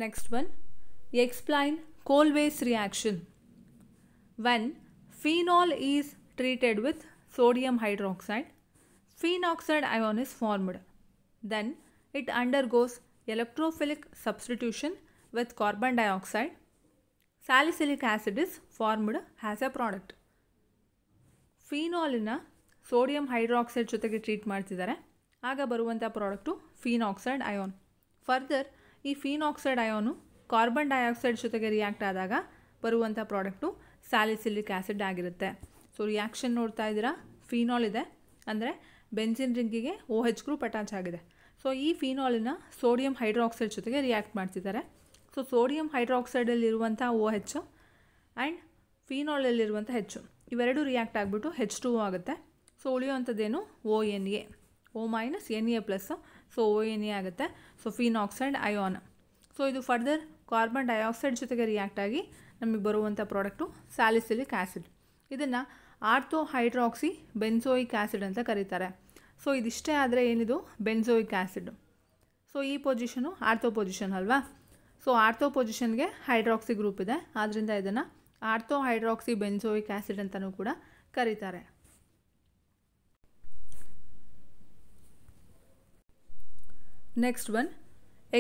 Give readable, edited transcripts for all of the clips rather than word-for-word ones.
Next one, explain Colway's reaction. When phenol is treated with sodium hydroxide, phenoxide ion is formed. Then it undergoes electrophilic substitution with carbon dioxide. Salicylic acid is formed as a product. ಫೀನಾಲನ್ನು sodium hydroxide ಜೊತೆಗೆ treat ಮಾಡ್ತಿದ್ದಾರೆ. ಆಗ ಬರುವಂಥ product phenoxide ion. Further ಈ phenoxide ion carbon dioxide ಜೊತೆಗೆ react ಆದಾಗ ಬರುವಂಥ product salicylic acid ಆಗಿರುತ್ತೆ. ಸೊ ರಿಯಾಕ್ಷನ್ ನೋಡ್ತಾ ಇದ್ದೀರಾ, ಫೀನಾಲ್ ಇದೆ ಅಂದರೆ ಬೆಂಜಿನ್ ರಿಂಗಿಗೆ OH ಗ್ರೂಪ್ ಅಟ್ಯಾಚ್ ಆಗಿದೆ. ಸೊ ಈ ಫೀನಾಲನ್ನು ಸೋಡಿಯಂ ಹೈಡ್ರಾಕ್ಸೈಡ್ ಜೊತೆಗೆ ರಿಯಾಕ್ಟ್ ಮಾಡ್ತಿದ್ದಾರೆ. ಸೊ ಸೋಡಿಯಂ ಹೈಡ್ರಾಕ್ಸೈಡಲ್ಲಿರುವಂಥ OH ಆ್ಯಂಡ್ ಫೀನಾಲಲ್ಲಿರುವಂಥ H ಇವೆರಡು ರಿಯಾಕ್ಟ್ ಆಗಿಬಿಟ್ಟು H2O ಆಗುತ್ತೆ. ಸೊ ಉಳಿಯುವಂಥದ್ದೇನು ONA, O minus Na+, so ONA ಆಗುತ್ತೆ. So phenoxide ion. ಸೊ ಇದು ಫರ್ದರ್ ಕಾರ್ಬನ್ ಡೈಆಕ್ಸೈಡ್ ಜೊತೆಗೆ ರಿಯಾಕ್ಟ್ ಆಗಿ ನಮಗೆ ಬರುವಂಥ ಪ್ರಾಡಕ್ಟು ಸ್ಯಾಲಿಸಿಲಿಕ್ ಆ್ಯಸಿಡ್. ಇದನ್ನು ಆರ್ಥೋ ಹೈಡ್ರಾಕ್ಸಿ ಬೆನ್ಸೋಯಿಕ್ ಆ್ಯಸಿಡ್ ಅಂತ ಕರೀತಾರೆ. ಸೊ ಇದಿಷ್ಟೇ ಆದರೆ ಏನಿದು ಬೆನ್ಸೋಯಿಕ್ ಆ್ಯಸಿಡ್. ಸೊ ಈ ಪೊಸಿಷನು ಆರ್ಥೋ ಪೊಸಿಷನ್ ಅಲ್ವಾ. ಸೊ ಆರ್ಥೋ ಪೊಸಿಷನ್ಗೆ ಹೈಡ್ರಾಕ್ಸಿ ಗ್ರೂಪ್ ಇದೆ, ಆದ್ದರಿಂದ ಇದನ್ನು ಆರ್ಥೋ ಹೈಡ್ರಾಕ್ಸಿ ಬೆನ್ಸೋಯಿಕ್ ಆ್ಯಸಿಡ್ ಅಂತಲೂ ಕೂಡ ಕರೀತಾರೆ. Next one,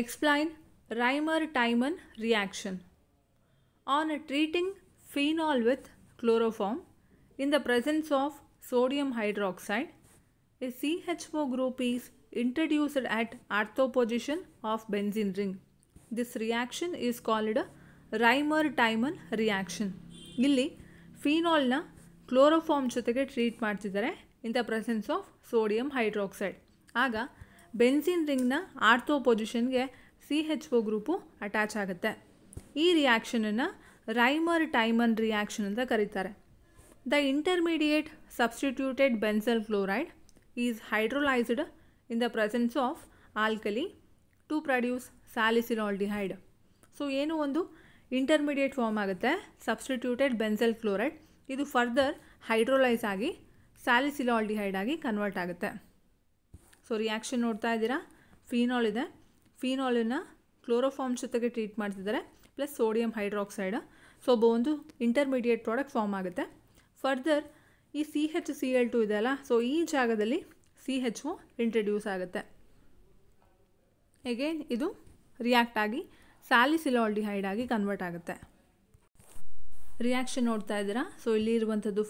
explain Reimer-Tiemann reaction. On treating phenol with chloroform in the presence of sodium hydroxide, a CHO group is introduced at ortho position of benzene ring. This reaction is called Reimer-Tiemann reaction. ಇಲ್ಲಿ ಫೀನಾಲ್ನ chloroform ಜೊತೆಗೆ treat ಮಾಡ್ತಿದ್ದಾರೆ in the presence of sodium hydroxide. ಆಗ benzene ರಿಂಗ್ನ ortho ಪೊಸಿಷನ್ಗೆ CHO group attach ಆಗುತ್ತೆ. ಈ ರಿಯಾಕ್ಷನನ್ನು Reimer Tiemann reaction ಅಂತ ಕರೀತಾರೆ. The intermediate substituted benzal chloride is hydrolysed in the presence of alkali to produce salicylaldehyde. So ಏನು ಒಂದು ಇಂಟರ್ಮೀಡಿಯೇಟ್ ಫಾರ್ಮ್ ಆಗುತ್ತೆ ಸಬ್ಸ್ಟಿಟ್ಯೂಟೆಡ್ ಬೆನ್ಸಲ್ ಕ್ಲೋರೈಡ್. ಇದು ಫರ್ದರ್ ಹೈಡ್ರೋಲೈಸ್ ಆಗಿ ಸ್ಯಾಲಿಸಿಲಾಲ್ಡಿಹೈಡ್ ಆಗಿ ಕನ್ವರ್ಟ್ ಆಗುತ್ತೆ. ಸೊ ರಿಯಾಕ್ಷನ್ ನೋಡ್ತಾ ಇದ್ದೀರಾ, ಫೀನಾಲ್ ಇದೆ, ಫೀನಾಲನ್ನು ಕ್ಲೋರೋಫಾರ್ಮ್ ಜೊತೆಗೆ ಟ್ರೀಟ್ ಮಾಡ್ತಿದ್ದಾರೆ ಪ್ಲಸ್ ಸೋಡಿಯಂ ಹೈಡ್ರಾಕ್ಸೈಡ್. ಸೊ ಒಂದು ಇಂಟರ್ಮೀಡಿಯೇಟ್ ಪ್ರಾಡಕ್ಟ್ ಫಾರ್ಮ್ ಆಗುತ್ತೆ. ಫರ್ದರ್ ಈ CHCl2 ಇದೆಯಲ್ಲ, ಸೊ ಈ ಜಾಗದಲ್ಲಿ CHO ಇಂಟ್ರಡ್ಯೂಸ್ ಆಗುತ್ತೆ. ಅಗೇನ್ ಇದು ರಿಯಾಕ್ಟ್ ಆಗಿ ಸ್ಯಾಲಿಸಿಲಾಲ್ಡಿಹೈಡ್ ಆಗಿ ಕನ್ವರ್ಟ್ ಆಗುತ್ತೆ. ರಿಯಾಕ್ಷನ್ ನೋಡ್ತಾ ಇದ್ದೀರಾ. ಸೊ ಇಲ್ಲಿ ಇರುವಂಥದ್ದು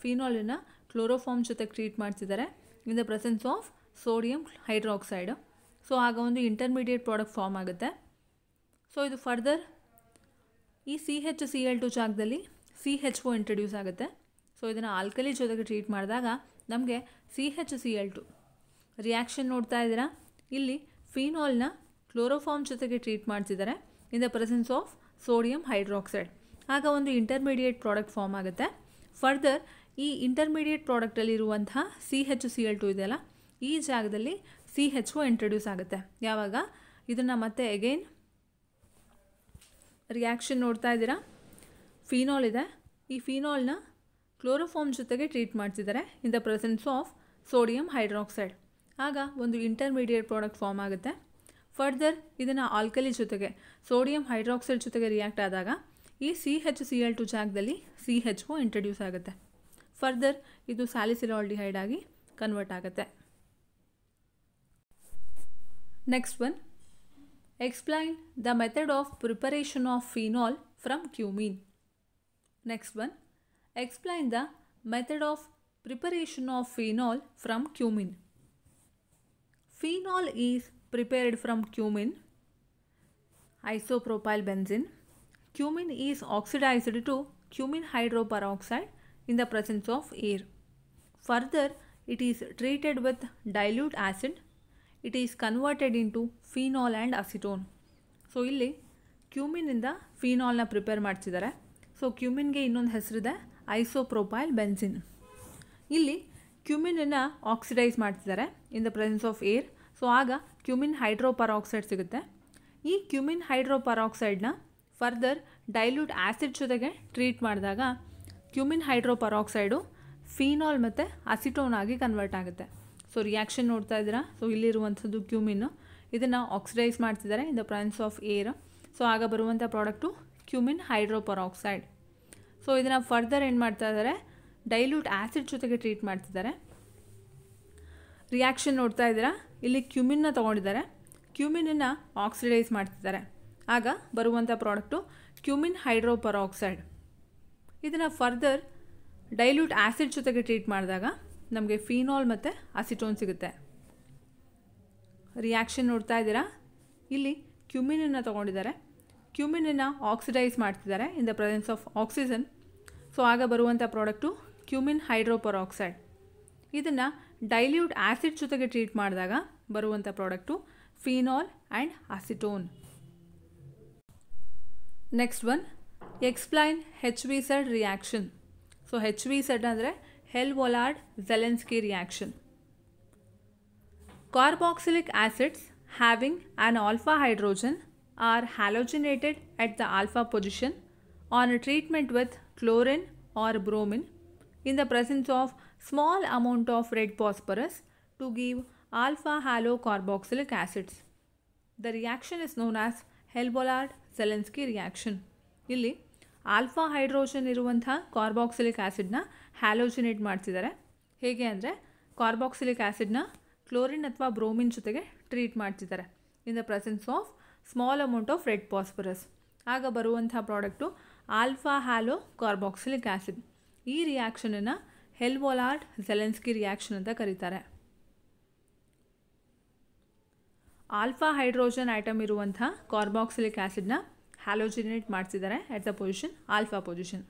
ಫೀನಾಲನ್ನು ಕ್ಲೋರೋಫಾರ್ಮ್ ಜೊತೆಗೆ ಟ್ರೀಟ್ ಮಾಡ್ತಿದ್ದಾರೆ in the presence of sodium hydroxide. So ಆಗ ಒಂದು ಇಂಟರ್ಮೀಡಿಯೇಟ್ ಪ್ರಾಡಕ್ಟ್ ಫಾರ್ಮ್ ಆಗುತ್ತೆ. ಸೊ ಇದು ಫರ್ದರ್ ಈ CHCl2 ಜಾಗದಲ್ಲಿ CHO ಇಂಟ್ರಡ್ಯೂಸ್ ಆಗುತ್ತೆ. ಸೊ ಇದನ್ನು ಆಲ್ಕಲಿ ಜೊತೆಗೆ ಟ್ರೀಟ್ ಮಾಡಿದಾಗ ನಮಗೆ CHCl2. ರಿಯಾಕ್ಷನ್ ನೋಡ್ತಾ ಇದ್ದೀರಾ, ಇಲ್ಲಿ ಫೀನಾಲ್ನ ಕ್ಲೋರೋಫಾರ್ಮ್ ಜೊತೆಗೆ ಟ್ರೀಟ್ ಮಾಡ್ತಿದ್ದಾರೆ in the presence of sodium hydroxide. ಆಗ ಒಂದು ಇಂಟರ್ಮೀಡಿಯೇಟ್ ಪ್ರಾಡಕ್ಟ್ ಫಾರ್ಮ್ ಆಗುತ್ತೆ. ಫರ್ದರ್ ಈ ಇಂಟರ್ಮೀಡಿಯೇಟ್ ಪ್ರಾಡಕ್ಟಲ್ಲಿರುವಂತಹ CHCl2 ಇದೆಯಲ್ಲ, ಈ ಜಾಗದಲ್ಲಿ CHO ಇಂಟ್ರಡ್ಯೂಸ್ ಆಗುತ್ತೆ. ಯಾವಾಗ ಇದನ್ನು ಮತ್ತೆ ಅಗೈನ್ ರಿಯಾಕ್ಷನ್ ನೋಡ್ತಾ ಇದ್ದೀರಾ, ಫೀನಾಲ್ ಇದೆ, ಈ ಫೀನಾಲ್ನ ಕ್ಲೋರೋಫಾರ್ಮ್ ಜೊತೆಗೆ ಟ್ರೀಟ್ ಮಾಡ್ತಿದ್ದಾರೆ in the presence of sodium hydroxide. ಆಗ ಒಂದು ಇಂಟರ್ಮೀಡಿಯೇಟ್ ಪ್ರಾಡಕ್ಟ್ ಫಾರ್ಮ್ ಆಗುತ್ತೆ. ಫರ್ದರ್ ಇದನ್ನು ಆಲ್ಕಲಿ ಜೊತೆಗೆ ಸೋಡಿಯಂ ಹೈಡ್ರಾಕ್ಸೈಡ್ ಜೊತೆಗೆ ರಿಯಾಕ್ಟ್ ಆದಾಗ ಈ CHCl2 ಜಾಗದಲ್ಲಿ CHO ಇಂಟ್ರಡ್ಯೂಸ್ ಆಗುತ್ತೆ. ಫರ್ದರ್ ಇದು ಸ್ಯಾಲಿಸಿಲಾಲ್ಡಿಹೈಡ್ ಆಗಿ ಕನ್ವರ್ಟ್ ಆಗುತ್ತೆ. Next one, explain the method of preparation of phenol from cumene. Next one, explain the method of preparation of phenol from cumene. Phenol is prepared from cumin, isopropyl benzene. Cumin is oxidized to cumin hydroperoxide in the presence of air. Further, it is treated with dilute acid. It is converted into phenol and acetone. So ಇಲ್ಲಿ ಕ್ಯೂಮಿನಿಂದ ಫೀನಾಲ್ನ prepare ಮಾಡ್ತಿದ್ದಾರೆ. So ಕ್ಯೂಮಿನ್ಗೆ ಇನ್ನೊಂದು ಹೆಸರಿದೆ ಐಸೋಪ್ರೋಪೈಲ್ benzene. ಇಲ್ಲಿ ಕ್ಯೂಮಿನನ್ನು oxidise ಮಾಡ್ತಿದ್ದಾರೆ in the presence of air. So ಆಗ cumin hydroperoxide ಸಿಗುತ್ತೆ. ಈ cumin ಹೈಡ್ರೋಪರಾಕ್ಸೈಡ್ನ further dilute acid ಜೊತೆಗೆ ಟ್ರೀಟ್ ಮಾಡಿದಾಗ ಕ್ಯೂಮಿನ್ ಹೈಡ್ರೋಪರಾಕ್ಸೈಡು ಫೀನಾಲ್ ಮತ್ತು ಅಸಿಟೋನ್ ಆಗಿ ಕನ್ವರ್ಟ್ ಆಗುತ್ತೆ. ಸೊ ರಿಯಾಕ್ಷನ್ ನೋಡ್ತಾ ಇದ್ದೀರಾ. ಸೊ ಇಲ್ಲಿರುವಂಥದ್ದು ಕ್ಯೂಮಿನ್, ಇದನ್ನು ಆಕ್ಸಿಡೈಸ್ ಮಾಡ್ತಿದ್ದಾರೆ in the presence of air. So ಆಗ ಬರುವಂಥ ಪ್ರಾಡಕ್ಟು ಕ್ಯೂಮಿನ್ ಹೈಡ್ರೋಪರಾಕ್ಸೈಡ್. ಸೊ ಇದನ್ನು ಫರ್ದರ್ ಏನು ಮಾಡ್ತಾ ಇದ್ದಾರೆ, ಡೈಲ್ಯೂಟ್ ಆ್ಯಸಿಡ್ ಜೊತೆಗೆ ಟ್ರೀಟ್ ಮಾಡ್ತಿದ್ದಾರೆ. ರಿಯಾಕ್ಷನ್ ನೋಡ್ತಾ ಇದ್ದೀರಾ, ಇಲ್ಲಿ ಕ್ಯೂಮಿನ್ನ ತೊಗೊಂಡಿದ್ದಾರೆ, ಕ್ಯೂಮಿನನ್ನು ಆಕ್ಸಿಡೈಸ್ ಮಾಡ್ತಿದ್ದಾರೆ. ಆಗ ಬರುವಂಥ ಪ್ರಾಡಕ್ಟು ಕ್ಯೂಮಿನ್ ಹೈಡ್ರೋಪರಾಕ್ಸೈಡ್. ಇದನ್ನು ಫರ್ದರ್ ಡೈಲ್ಯೂಟ್ ಆ್ಯಸಿಡ್ ಜೊತೆಗೆ ಟ್ರೀಟ್ ಮಾಡಿದಾಗ ನಮಗೆ ಫಿನಾಲ್ ಮತ್ತು ಅಸಿಟೋನ್ ಸಿಗುತ್ತೆ. ರಿಯಾಕ್ಷನ್ ನೋಡ್ತಾ ಇದ್ದೀರಾ, ಇಲ್ಲಿ ಕ್ಯೂಮಿನನ್ನು ತೊಗೊಂಡಿದ್ದಾರೆ, ಕ್ಯೂಮಿನನ್ನು ಆಕ್ಸಿಡೈಸ್ ಮಾಡ್ತಿದ್ದಾರೆ in the presence of oxygen. So ಆಗ ಬರುವಂಥ ಪ್ರಾಡಕ್ಟು ಕ್ಯೂಮಿನ್ ಹೈಡ್ರೋಪರಾಕ್ಸೈಡ್. ಇದನ್ನು ಡೈಲ್ಯೂಟ್ ಆ್ಯಸಿಡ್ ಜೊತೆಗೆ ಟ್ರೀಟ್ ಮಾಡಿದಾಗ ಬರುವಂಥ product phenol and acetone. Next one, explain HV/Z reaction. So HV/Z ಅಂದರೆ ಹೆಲ್-ವೊಲಾರ್ಡ್-ಝೆಲೆನ್ಸ್ಕಿ reaction. Carboxylic acids having an alpha hydrogen are halogenated at the alpha position on a treatment with chlorine or bromine in the presence of small amount of red phosphorus to give alpha halocarboxylic acids. The reaction is known as ಹೆಲ್-ವೊಲಾರ್ಡ್-ಝೆಲೆನ್ಸ್ಕಿ reaction. ಇಲ್ಲಿ alpha hydrogen ಇರುವಂಥ carboxylic ಆ್ಯಸಿಡ್ನ ಹ್ಯಾಲೋಜಿನೇಟ್ ಮಾಡ್ತಿದ್ದಾರೆ. ಹೇಗೆ ಅಂದರೆ carboxylic ಆ್ಯಸಿಡ್ನ chlorine ಅಥವಾ bromine ಜೊತೆಗೆ treat ಮಾಡ್ತಿದ್ದಾರೆ in the presence of small amount of red phosphorus. ಆಗ ಬರುವಂಥ product alpha halo carboxylic acid. ಈ ರಿಯಾಕ್ಷನನ್ನು ಹೆಲ್-ವೊಲಾರ್ಡ್-ಝೆಲೆನ್ಸ್ಕಿ ರಿಯಾಕ್ಷನ್ ಅಂತ ಕರೀತಾರೆ. ಆಲ್ಫಾ ಹೈಡ್ರೋಜನ್ ಆಟಮ್ ಇರುವಂಥ ಕಾರ್ಬಾಕ್ಸಿಲಿಕ್ ಆ್ಯಸಿಡ್ನ ಹ್ಯಾಲೋಜಿನೇಟ್ ಮಾಡ್ತಿದ್ದಾರೆ at the position alpha position.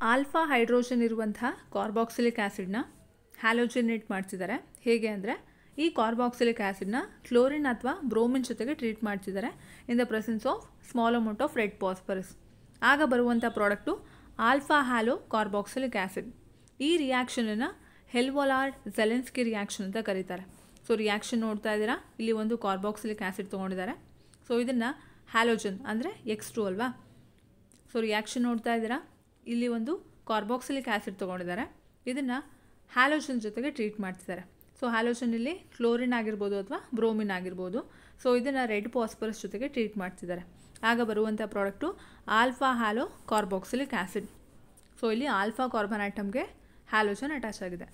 Alpha hydrogen ಇರುವಂಥ ಕಾರ್ಬಾಕ್ಸಿಲಿಕ್ ಆ್ಯಸಿಡ್ನ ಹ್ಯಾಲೋಜಿನೇಟ್ ಮಾಡ್ತಿದ್ದಾರೆ. ಹೇಗೆ ಅಂದರೆ ಈ ಕಾರ್ಬಾಕ್ಸಿಲಿಕ್ ಆ್ಯಸಿಡ್ನ ಕ್ಲೋರಿನ್ ಅಥವಾ ಬ್ರೋಮಿನ್ ಜೊತೆಗೆ ಟ್ರೀಟ್ ಮಾಡ್ತಿದ್ದಾರೆ in the presence of small amount of red phosphorus. ಆಗ ಬರುವಂಥ product alpha halo carboxylic acid. ಈ ರಿಯಾಕ್ಷನನ್ನು ಹೆಲ್-ವೊಲಾರ್ಡ್-ಝೆಲೆನ್ಸ್ಕಿ ರಿಯಾಕ್ಷನ್ ಅಂತ ಕರೀತಾರೆ. ಸೊ ರಿಯಾಕ್ಷನ್ ನೋಡ್ತಾ ಇದ್ದೀರಾ, ಇಲ್ಲಿ ಒಂದು ಕಾರ್ಬಾಕ್ಸಿಲಿಕ್ ಆ್ಯಸಿಡ್ ತೊಗೊಂಡಿದ್ದಾರೆ. ಸೊ ಇದನ್ನು ಹ್ಯಾಲೋಜನ್ ಅಂದರೆ X2 ಅಲ್ವಾ. ಸೊ ರಿಯಾಕ್ಷನ್ ನೋಡ್ತಾ ಇದ್ದೀರಾ, ಇಲ್ಲಿ ಒಂದು ಕಾರ್ಬಾಕ್ಸಿಲಿಕ್ ಆ್ಯಸಿಡ್ ತೊಗೊಂಡಿದ್ದಾರೆ, ಇದನ್ನು ಹ್ಯಾಲೋಜನ್ ಜೊತೆಗೆ ಟ್ರೀಟ್ ಮಾಡ್ತಿದ್ದಾರೆ. ಸೊ ಹ್ಯಾಲೋಜನ್ ಇಲ್ಲಿ ಕ್ಲೋರಿನ್ ಆಗಿರ್ಬೋದು ಅಥವಾ ಬ್ರೋಮಿನ್ ಆಗಿರ್ಬೋದು. ಸೊ ಇದನ್ನು ರೆಡ್ ಫಾಸ್ಫರಸ್ ಜೊತೆಗೆ ಟ್ರೀಟ್ ಮಾಡ್ತಿದ್ದಾರೆ. ಆಗ ಬರುವಂಥ product alpha halo carboxylic acid. So ಇಲ್ಲಿ ಆಲ್ಫಾ ಕಾರ್ಬನ್ ಆಟಮ್ಗೆ ಹ್ಯಾಲೋಜನ್ ಅಟ್ಯಾಚ್ ಆಗಿದೆ.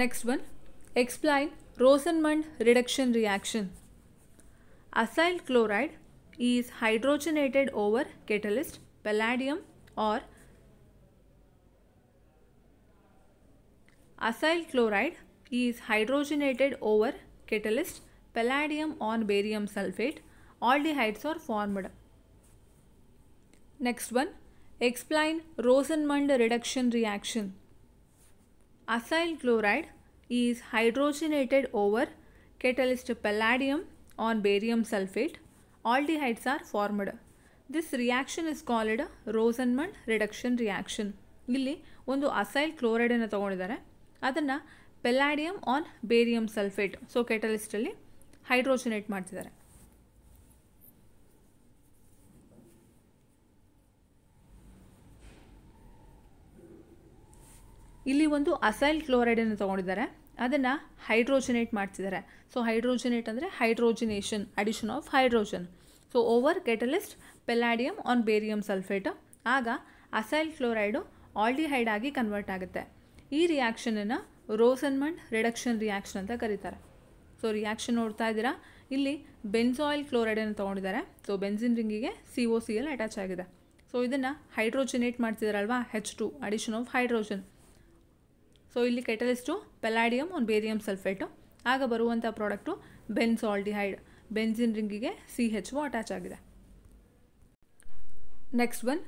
Next one, explain Rosenmund reduction reaction. Acyl chloride is hydrogenated over catalyst palladium or acyl chloride is hydrogenated over catalyst palladium on barium sulfate. Aldehydes are formed. Next one, explain Rosenmund reduction reaction. Acyl chloride is hydrogenated over catalyst palladium on barium sulfate. Aldehydes are formed. This reaction is called Rosenmund reduction reaction. ಇಲ್ಲಿ ಒಂದು acyl ಕ್ಲೋರೈಡನ್ನು ತೊಗೊಂಡಿದ್ದಾರೆ, ಅದನ್ನು ಪೆಲ್ಲಾಡಿಯಮ್ on barium sulphate so ಕೆಟಲಿಸ್ಟಲ್ಲಿ ಹೈಡ್ರೋಜನೇಟ್ ಮಾಡ್ತಿದ್ದಾರೆ. ಇಲ್ಲಿ ಒಂದು acyl ಕ್ಲೋರೈಡನ್ನು ತೊಗೊಂಡಿದ್ದಾರೆ, ಅದನ್ನು ಹೈಡ್ರೋಜನೇಟ್ ಮಾಡ್ತಿದ್ದಾರೆ. So hydrogenate ಅಂದರೆ hydrogenation, addition of hydrogen. So over catalyst palladium on barium sulphate. ಆಗ ಅಸೈಲ್ ಕ್ಲೋರೈಡು ಆಲ್ಡಿಹೈಡ್ ಆಗಿ ಕನ್ವರ್ಟ್ ಆಗುತ್ತೆ. ಈ ರಿಯಾಕ್ಷನನ್ನು ರೋಸನ್ಮಂಡ್ ರಿಡಕ್ಷನ್ ರಿಯಾಕ್ಷನ್ ಅಂತ ಕರೀತಾರೆ. ಸೊ ರಿಯಾಕ್ಷನ್ ನೋಡ್ತಾ ಇದ್ದೀರಾ, ಇಲ್ಲಿ ಬೆನ್ಸಾಯಿಲ್ ಕ್ಲೋರೈಡನ್ನು ತೊಗೊಂಡಿದ್ದಾರೆ. ಸೊ ಬೆನ್ಸಿನ್ ರಿಂಗಿಗೆ COCl ಅಟ್ಯಾಚ್ ಆಗಿದೆ. ಸೊ ಇದನ್ನು ಹೈಡ್ರೋಜನೇಟ್ ಮಾಡ್ತಿದ್ದಾರಲ್ವಾ, H2 addition of hydrogen. So ಇಲ್ಲಿ catalyst palladium on barium sulphate. ಆಗ ಬರುವಂಥ ಪ್ರಾಡಕ್ಟು ಬೆನ್ಸಾಲ್ಡಿಹೈಡ್, ಬೆನ್ಸಿನ್ ರಿಂಗಿಗೆ CHO ಅಟ್ಯಾಚ್ ಆಗಿದೆ. Next one,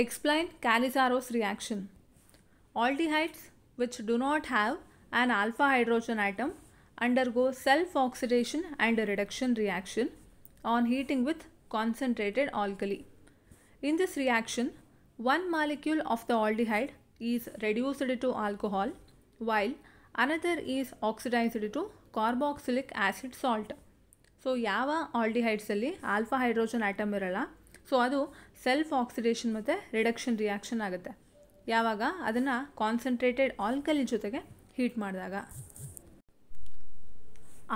explain Cannizzaro's reaction. Aldehydes which do not have an alpha hydrogen atom undergo self-oxidation and reduction reaction on heating with concentrated alkali. In this reaction, one molecule of the aldehyde is reduced to alcohol while another is oxidized to carboxylic acid salt. So ಯಾವ ಆಲ್ಡಿಹೈಡ್ಸಲ್ಲಿ alpha hydrogen atom ಇರಲ್ಲ, so ಅದು self oxidation ಮತ್ತು reduction reaction ಆಗುತ್ತೆ. ಯಾವಾಗ ಅದನ್ನು concentrated alkali ಜೊತೆಗೆ heat ಮಾಡಿದಾಗ.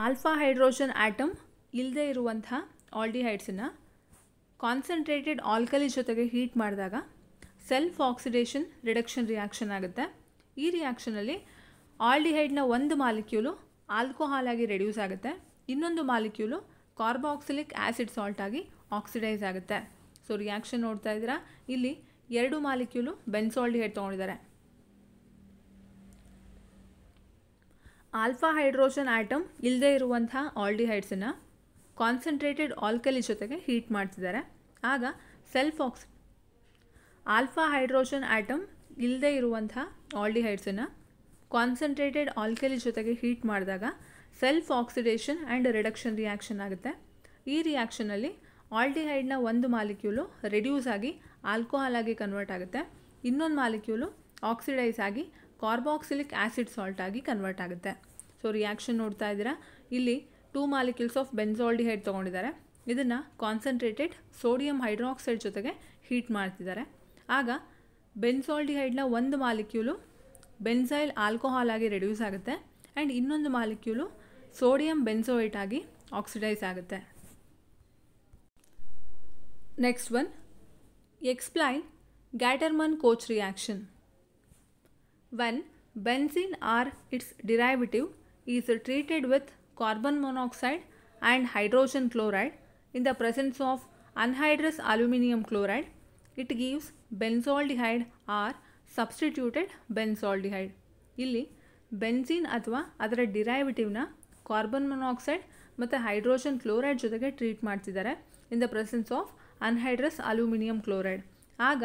Alpha hydrogen atom ಇಲ್ಲದೆ ಇರುವಂಥ ಆಲ್ಡಿಹೈಡ್ಸನ್ನು ಕಾನ್ಸಂಟ್ರೇಟೆಡ್ ಆಲ್ಕಲಿ ಜೊತೆಗೆ ಹೀಟ್ ಮಾಡಿದಾಗ ಸೆಲ್ಫ್ ಆಕ್ಸಿಡೇಷನ್ ರಿಡಕ್ಷನ್ ರಿಯಾಕ್ಷನ್ ಆಗುತ್ತೆ. ಈ ರಿಯಾಕ್ಷನಲ್ಲಿ ಆಲ್ಡಿಹೈಡ್ನ ಒಂದು ಮಾಲಿಕ್ಯೂಲು ಆಲ್ಕೋಹಾಲ್ ಆಗಿ ರೆಡ್ಯೂಸ್ ಆಗುತ್ತೆ, ಇನ್ನೊಂದು ಮಾಲಿಕ್ಯೂಲು ಕಾರ್ಬಾಕ್ಸಿಲಿಕ್ ಆ್ಯಸಿಡ್ ಸಾಲ್ಟ್ ಆಗಿ ಆಕ್ಸಿಡೈಸ್ ಆಗುತ್ತೆ. ಸೊ ರಿಯಾಕ್ಷನ್ ನೋಡ್ತಾ ಇದ್ದೀರಾ, ಇಲ್ಲಿ 2 molecule benzaldehyde ತೊಗೊಂಡಿದ್ದಾರೆ. Alpha hydrogen atom ಇಲ್ಲದೆ ಇರುವಂಥ ಆಲ್ಡಿಹೈಡ್ಸನ್ನು ಕಾನ್ಸಂಟ್ರೇಟೆಡ್ ಆಲ್ಕಲಿ ಜೊತೆಗೆ ಹೀಟ್ ಮಾಡ್ತಿದ್ದಾರೆ. ಆಗ ಆಲ್ಫಾ ಹೈಡ್ರೋಜನ್ ಆಟಮ್ ಇಲ್ಲದೆ ಇರುವಂಥ ಆಲ್ಡಿಹೈಡ್ಸನ್ನು ಕಾನ್ಸಂಟ್ರೇಟೆಡ್ ಆಲ್ಕಲಿ ಜೊತೆಗೆ ಹೀಟ್ ಮಾಡಿದಾಗ self oxidation and reduction reaction ಆಗುತ್ತೆ. ಈ ರಿಯಾಕ್ಷನಲ್ಲಿ ಆಲ್ಡಿಹೈಡ್ನ ಒಂದು ಮಾಲಿಕ್ಯೂಲು ರೆಡ್ಯೂಸ್ ಆಗಿ ಆಲ್ಕೋಹಾಲ್ ಆಗಿ ಕನ್ವರ್ಟ್ ಆಗುತ್ತೆ, ಇನ್ನೊಂದು ಮಾಲಿಕ್ಯೂಲು ಆಕ್ಸಿಡೈಸ್ ಆಗಿ ಕಾರ್ಬಾಕ್ಸಿಲಿಕ್ ಆ್ಯಸಿಡ್ ಸಾಲ್ಟ್ ಆಗಿ ಕನ್ವರ್ಟ್ ಆಗುತ್ತೆ. ಸೊ ರಿಯಾಕ್ಷನ್ ನೋಡ್ತಾ ಇದ್ದೀರಾ, ಇಲ್ಲಿ 2 ಮಾಲಿಕ್ಯೂಲ್ಸ್ ಆಫ್ ಬೆನ್ಸಾಲ್ಡಿಹೈಡ್ ತೊಗೊಂಡಿದ್ದಾರೆ. ಇದನ್ನು ಕಾನ್ಸಂಟ್ರೇಟೆಡ್ ಸೋಡಿಯಂ ಹೈಡ್ರಾಕ್ಸೈಡ್ ಜೊತೆಗೆ ಹೀಟ್ ಮಾಡ್ತಿದ್ದಾರೆ. ಆಗ ಬೆನ್ಸಾಲ್ಡಿಹೈಡ್ನ ಒಂದು ಮಾಲಿಕ್ಯೂಲು ಬೆನ್ಸೈಲ್ ಆಲ್ಕೋಹಾಲ್ ಆಗಿ ರೆಡ್ಯೂಸ್ ಆಗುತ್ತೆ ಆ್ಯಂಡ್ ಇನ್ನೊಂದು ಮಾಲಿಕ್ಯೂಲು ಸೋಡಿಯಂ ಬೆನ್ಸೋಯೇಟ್ ಆಗಿ ಆಕ್ಸಿಡೈಸ್ ಆಗುತ್ತೆ. Next one, explain Gattermann Koch reaction. When benzene or its derivative is treated with carbon monoxide and hydrogen chloride in the presence of anhydrous aluminum chloride, it gives benzaldehyde or substituted benzaldehyde. ಇಲ್ಲಿ benzene ಅಥವಾ ಅದರ ಡಿರೈವೇಟಿವ್ನ carbon monoxide ಮತ್ತು hydrogen chloride ಜೊತೆಗೆ treat ಮಾಡ್ತಿದ್ದಾರೆ in the presence of anhydrous aluminium chloride. ಆಗ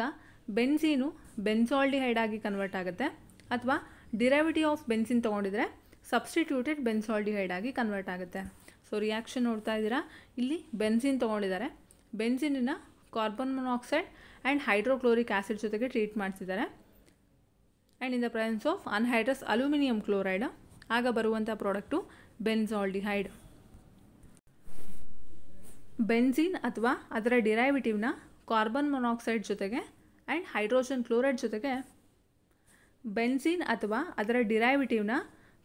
benzene benzaldehyde ಆಗಿ convert ಆಗುತ್ತೆ, ಅಥವಾ ಡಿರೈವೇಟಿವ್ ಆಫ್ ಬೆನ್ಸಿನ್ ತೊಗೊಂಡಿದ್ರೆ ಸಬ್ಸ್ಟಿಟ್ಯೂಟೆಡ್ ಬೆನ್ಸಾಲ್ಡಿಹೈಡ್ ಆಗಿ ಕನ್ವರ್ಟ್ ಆಗುತ್ತೆ. ಸೊ ರಿಯಾಕ್ಷನ್ ನೋಡ್ತಾ ಇದ್ದೀರಾ, ಇಲ್ಲಿ ಬೆನ್ಸಿನ್ ತೊಗೊಂಡಿದ್ದಾರೆ, ಬೆನ್ಸಿನನ್ನು carbon monoxide and hydrochloric acid ಜೊತೆಗೆ ಟ್ರೀಟ್ ಮಾಡ್ತಿದ್ದಾರೆ and in the presence of anhydrous aluminium chloride. ಆಗ ಬರುವಂಥ ಪ್ರಾಡಕ್ಟು ಬೆನ್ಸಾಲ್ಡಿಹೈಡ್. ಬೆನ್ಝೀನ್ ಅಥವಾ ಅದರ ಡಿರೈವೇಟಿವ್ನ ಕಾರ್ಬನ್ ಮೊನಾಕ್ಸೈಡ್ ಜೊತೆಗೆ ಆ್ಯಂಡ್ ಹೈಡ್ರೋಜನ್ ಕ್ಲೋರೈಡ್ ಜೊತೆಗೆ ಬೆನ್ಝೀನ್ ಅಥವಾ ಅದರ ಡಿರೈವೇಟಿವ್ನ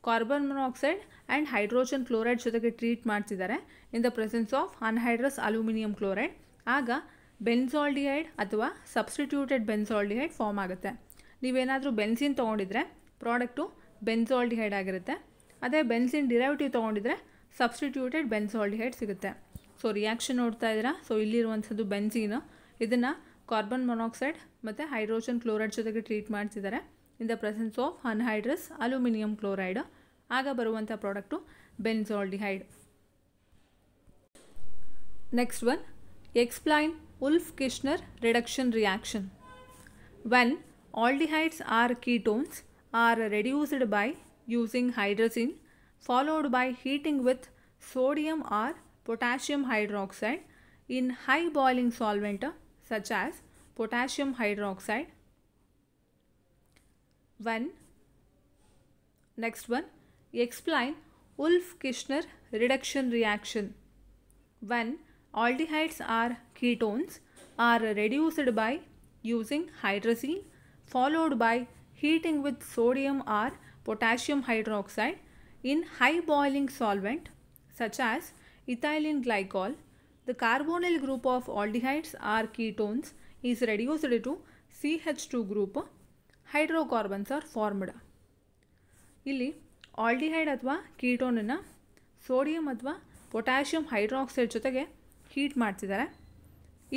carbon monoxide and hydrogen chloride ಜೊತೆಗೆ ಟ್ರೀಟ್ ಮಾಡ್ತಿದ್ದಾರೆ in the presence of anhydrous aluminium chloride. ಆಗ ಬೆನ್ಸಾಲ್ಡಿಹೈಡ್ ಅಥವಾ ಸಬ್ಸ್ಟಿಟ್ಯೂಟೆಡ್ ಬೆನ್ಸಾಲ್ಡಿಹೈಡ್ ಫಾರ್ಮ್ ಆಗುತ್ತೆ. ನೀವೇನಾದರೂ ಬೆನ್ಸಿನ್ ತೊಗೊಂಡಿದ್ರೆ ಪ್ರಾಡಕ್ಟು ಬೆನ್ಸಾಲ್ಡಿಹೈಡ್ ಆಗಿರುತ್ತೆ, ಅದೇ ಬೆನ್ಸಿನ್ ಡಿರೈವೇಟಿವ್ ತೊಗೊಂಡಿದ್ರೆ ಸಬ್ಸ್ಟಿಟ್ಯೂಟೆಡ್ ಬೆನ್ಸಾಲ್ಡಿಹೈಡ್ ಸಿಗುತ್ತೆ. ಸೊ ರಿಯಾಕ್ಷನ್ ನೋಡ್ತಾ ಇದ್ದೀರಾ, ಸೊ ಇಲ್ಲಿರುವಂಥದ್ದು ಬೆನ್ಸೀನು, ಇದನ್ನು ಕಾರ್ಬನ್ ಮೊನಾಕ್ಸೈಡ್ ಮತ್ತು ಹೈಡ್ರೋಜನ್ ಕ್ಲೋರೈಡ್ ಜೊತೆಗೆ ಟ್ರೀಟ್ ಮಾಡ್ತಿದ್ದಾರೆ in the presence of anhydrous aluminium chloride. ಆಗ ಬರುವಂಥ product benzaldehyde. Next one, explain Wolff-Kishner reduction reaction. When aldehydes or ketones are reduced by using hydrazine followed by heating with sodium or potassium hydroxide in high boiling solvent such as potassium hydroxide. Next one, explain Wolff-Kishner reduction reaction. When aldehydes or ketones are reduced by using hydrazine followed by heating with sodium or potassium hydroxide in high boiling solvent such as ethylene glycol, the carbonyl group of aldehydes or ketones is reduced to CH2 group. Hydrocarbons are formed. ಇಲ್ಲಿ aldehyde ಅಥವಾ ಕೀಟೋನನ್ನು sodium ಅಥವಾ potassium hydroxide ಜೊತೆಗೆ heat ಮಾಡ್ತಿದ್ದಾರೆ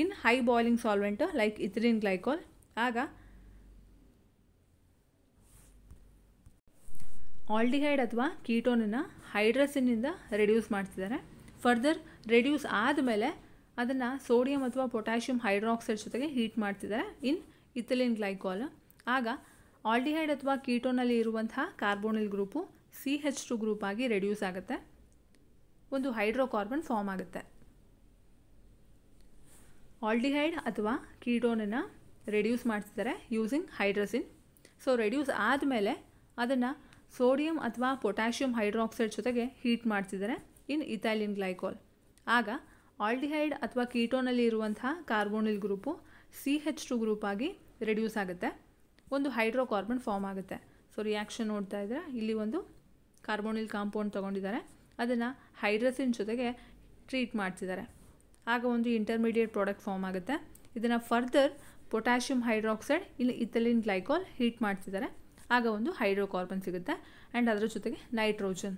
in high boiling solvent like ethylene glycol. ಆಗ aldehyde ಅಥವಾ ಕೀಟೋನನ್ನು ಹೈಡ್ರಸಿನಿಂದ reduce ಮಾಡ್ತಿದ್ದಾರೆ. Further reduce ಆದಮೇಲೆ ಅದನ್ನು ಸೋಡಿಯಂ ಅಥವಾ ಪೊಟ್ಯಾಷಿಯಂ ಹೈಡ್ರಾಕ್ಸೈಡ್ ಜೊತೆಗೆ ಹೀಟ್ ಮಾಡ್ತಿದ್ದಾರೆ ಇನ್ ಇಥಿಲೀನ್ ಗ್ಲೈಕಾಲ್. ಆಗ ಆಲ್ಡಿಹೈಡ್ ಅಥವಾ ಕೀಟೋನಲ್ಲಿ ಇರುವಂತಹ ಕಾರ್ಬೋನಿಲ್ ಗ್ರೂಪು CH2 ಗ್ರೂಪ್ ಆಗಿ ರೆಡ್ಯೂಸ್ ಆಗುತ್ತೆ, ಒಂದು ಹೈಡ್ರೋಕಾರ್ಬನ್ ಫಾರ್ಮ್ ಆಗುತ್ತೆ. ಆಲ್ಡಿಹೈಡ್ ಅಥವಾ ಕೀಟೋನನ್ನು ರೆಡ್ಯೂಸ್ ಮಾಡ್ತಿದ್ದಾರೆ ಯೂಸಿಂಗ್ ಹೈಡ್ರಸಿನ್. ಸೊ ರೆಡ್ಯೂಸ್ ಆದಮೇಲೆ ಅದನ್ನು ಸೋಡಿಯಂ ಅಥವಾ ಪೊಟ್ಯಾಷಿಯಂ ಹೈಡ್ರಾಕ್ಸೈಡ್ ಜೊತೆಗೆ ಹೀಟ್ ಮಾಡ್ತಿದ್ದಾರೆ ಇನ್ ಇಥೈಲಿನ್ ಗ್ಲೈಕಾಲ್. ಆಗ ಆಲ್ಡಿಹೈಡ್ ಅಥವಾ ಕೀಟೋನಲ್ಲಿ ಇರುವಂತಹ ಕಾರ್ಬೋನಿಲ್ ಗ್ರೂಪು CH2 ಗ್ರೂಪ್ ಆಗಿ ರೆಡ್ಯೂಸ್ ಆಗುತ್ತೆ ಒಂದು ಹೈಡ್ರೋಕಾರ್ಬನ್ ಫಾರ್ಮ್ ಆಗುತ್ತೆ. ಸೊ ರಿಯಾಕ್ಷನ್ ನೋಡ್ತಾ ಇದ್ದರೆ ಇಲ್ಲಿ ಒಂದು ಕಾರ್ಬೋನಿಲ್ ಕಾಂಪೌಂಡ್ ತೊಗೊಂಡಿದ್ದಾರೆ, ಅದನ್ನು ಹೈಡ್ರಸಿನ್ ಜೊತೆಗೆ ಟ್ರೀಟ್ ಮಾಡ್ತಿದ್ದಾರೆ. ಆಗ ಒಂದು ಇಂಟರ್ಮೀಡಿಯೇಟ್ ಪ್ರಾಡಕ್ಟ್ ಫಾರ್ಮ್ ಆಗುತ್ತೆ. ಇದನ್ನು ಫರ್ದರ್ ಪೊಟ್ಯಾಷಿಯಂ ಹೈಡ್ರಾಕ್ಸೈಡ್ ಇಲ್ಲಿ ಇಥಿಲೀನ್ ಗ್ಲೈಕಾಲ್ ಹೀಟ್ ಮಾಡ್ತಿದ್ದಾರೆ, ಆಗ ಒಂದು ಹೈಡ್ರೋಕಾರ್ಬನ್ ಸಿಗುತ್ತೆ. ಆ್ಯಂಡ್ ಅದರ ಜೊತೆಗೆ ನೈಟ್ರೋಜನ್